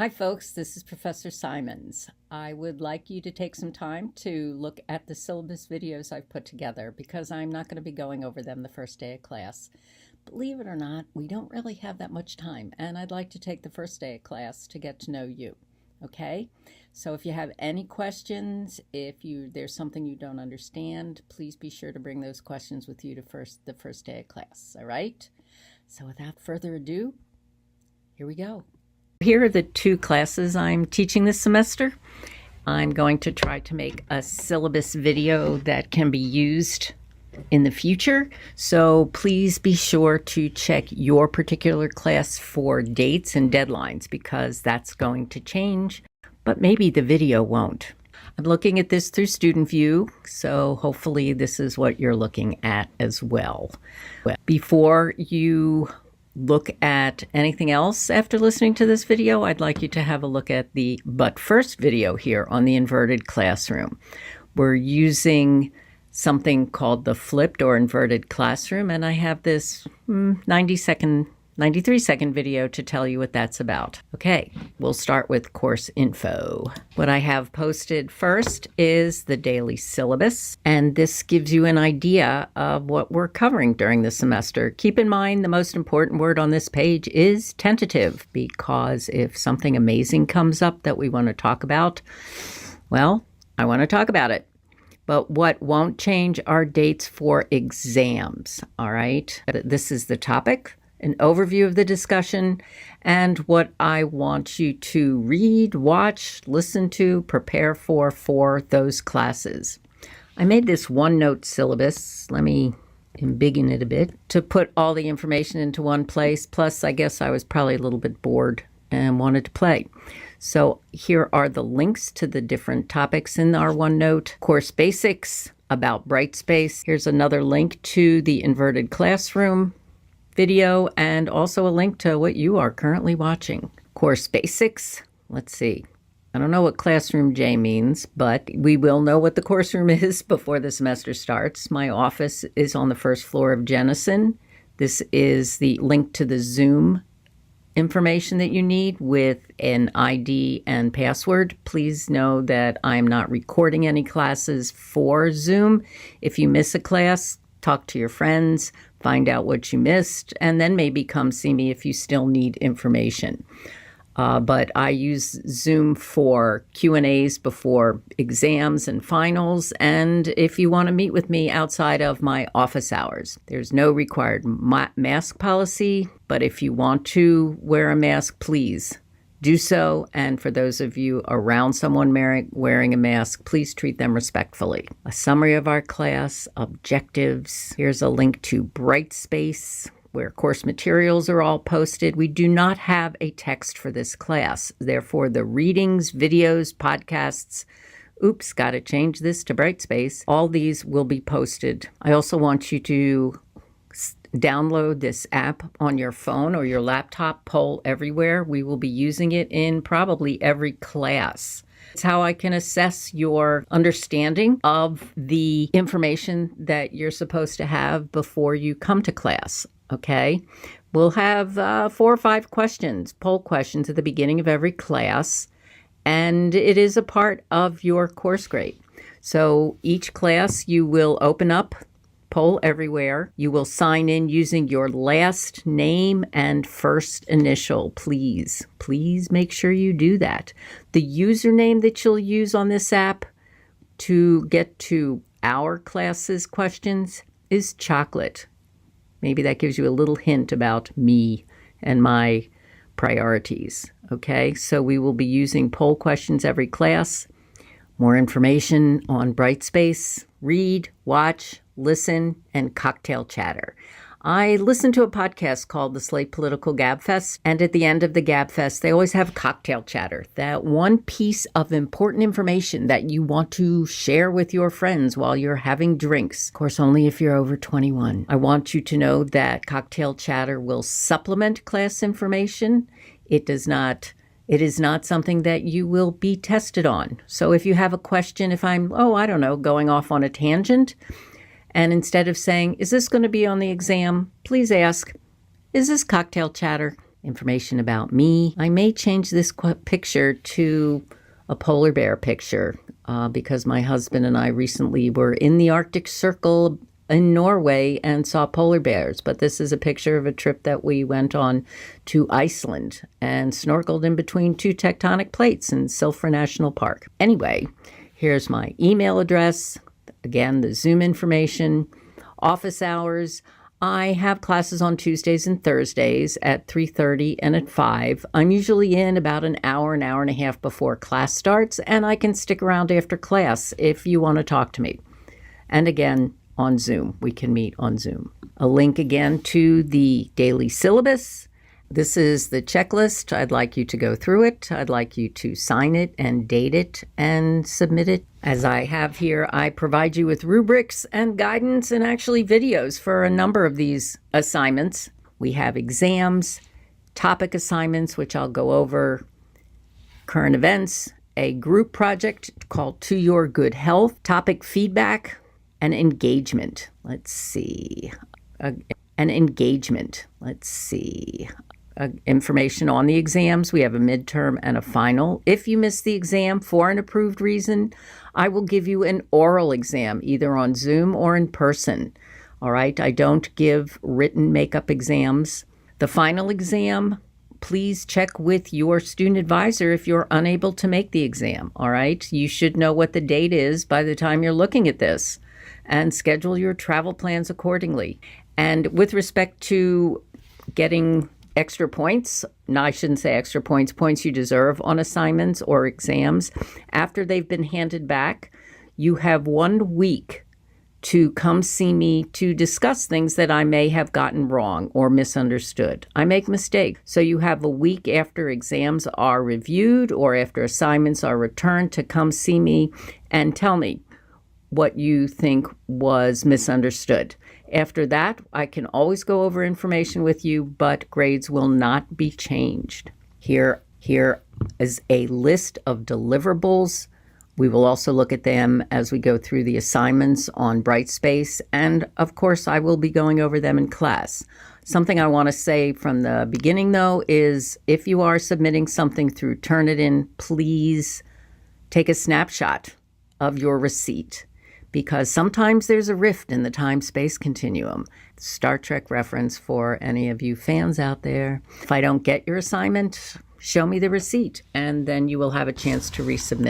Hi folks, this is Professor Simons. I would like you to take some time to look at the syllabus videos I've put together because I'm not going to be going over them the first day of class. Believe it or not, we don't really have that much time, and I'd like to take the first day of class to get to know you. Okay? So if you have any questions, if there's something you don't understand, please be sure to bring those questions with you to the first day of class, all right? So without further ado, here we go. Here are the two classes I'm teaching this semester. I'm going to try to make a syllabus video that can be used in the future. So please be sure to check your particular class for dates and deadlines because that's going to change, but maybe the video won't. I'm looking at this through Student View, so hopefully this is what you're looking at as well. Before you look at anything else after listening to this video, I'd like you to have a look at the But First video here on the inverted classroom. We're using something called the flipped or inverted classroom, and I have this 93-second video to tell you what that's about. Okay, we'll start with course info. What I have posted first is the daily syllabus, and this gives you an idea of what we're covering during the semester. Keep in mind the most important word on this page is tentative, because if something amazing comes up that we want to talk about, well, I want to talk about it. But what won't change are dates for exams, all right? This is the topic, an overview of the discussion, and what I want you to read, watch, listen to, prepare for those classes. I made this OneNote syllabus. Let me embiggen it a bit to put all the information into one place. Plus, I guess I was probably a little bit bored and wanted to play. So here are the links to the different topics in our OneNote. Course basics, about Brightspace. Here's another link to the inverted classroom video and also a link to what you are currently watching. Course basics. Let's see. I don't know what Classroom J means, but we will know what the course room is before the semester starts. My office is on the first floor of Jennison. This is the link to the Zoom information that you need with an ID and password. Please know that I'm not recording any classes for Zoom. If you miss a class, talk to your friends, find out what you missed, and then maybe come see me if you still need information. But I use Zoom for Q&As before exams and finals, and if you want to meet with me outside of my office hours. There's no required mask policy, but if you want to wear a mask, please do so. And for those of you around someone wearing a mask, please treat them respectfully. A summary of our class, objectives. Here's a link to Brightspace, where course materials are all posted. We do not have a text for this class. Therefore, the readings, videos, podcasts, oops, got to change this to Brightspace. All these will be posted. I also want you to download this app on your phone or your laptop, Poll Everywhere. We will be using it in probably every class. It's how I can assess your understanding of the information that you're supposed to have before you come to class, okay? We'll have 4 or 5 questions, poll questions at the beginning of every class, and it is a part of your course grade. So each class you will open up Poll Everywhere. You will sign in using your last name and first initial, please. Please make sure you do that. The username that you'll use on this app to get to our class's questions is chocolate. Maybe that gives you a little hint about me and my priorities. Okay, so we will be using poll questions every class. More information on Brightspace. Read, watch, listen, and cocktail chatter. I listen to a podcast called the Slate Political Gabfest, and at the end of the Gabfest, they always have cocktail chatter, that one piece of important information that you want to share with your friends while you're having drinks. Of course, only if you're over 21. I want you to know that cocktail chatter will supplement class information. It is not something that you will be tested on. So if you have a question, if I'm, going off on a tangent, and instead of saying, is this going to be on the exam? Please ask, is this cocktail chatter? information about me. I may change this picture to a polar bear picture because my husband and I recently were in the Arctic Circle in Norway and saw polar bears. But this is a picture of a trip that we went on to Iceland and snorkeled in between two tectonic plates in Silfra National Park. Anyway, here's my email address. Again, the Zoom information, office hours. I have classes on Tuesdays and Thursdays at 3:30 and at 5. I'm usually in about an hour and a half before class starts, and I can stick around after class if you want to talk to me. And again, on Zoom. We can meet on Zoom. A link again to the daily syllabus. This is the checklist. I'd like you to go through it. I'd like you to sign it and date it and submit it. As I have here, I provide you with rubrics and guidance and actually videos for a number of these assignments. We have exams, topic assignments, which I'll go over, current events, a group project called To Your Good Health, topic feedback, and engagement. Let's see. Information on the exams. We have a midterm and a final. If you miss the exam for an approved reason, I will give you an oral exam, either on Zoom or in person. All right? I don't give written makeup exams. The final exam, please check with your student advisor if you're unable to make the exam. All right? You should know what the date is by the time you're looking at this and schedule your travel plans accordingly. And with respect to getting extra points, no, I shouldn't say extra points, points you deserve on assignments or exams, after they've been handed back, you have 1 week to come see me to discuss things that I may have gotten wrong or misunderstood. I make mistakes. So you have a week after exams are reviewed or after assignments are returned to come see me and tell me what you think was misunderstood. After that, I can always go over information with you, but grades will not be changed. Here is a list of deliverables. We will also look at them as we go through the assignments on Brightspace, and of course, I will be going over them in class. Something I want to say from the beginning, though, is if you are submitting something through Turnitin, please take a snapshot of your receipt, because sometimes there's a rift in the time-space continuum. Star Trek reference for any of you fans out there. If I don't get your assignment, show me the receipt, and then you will have a chance to resubmit it.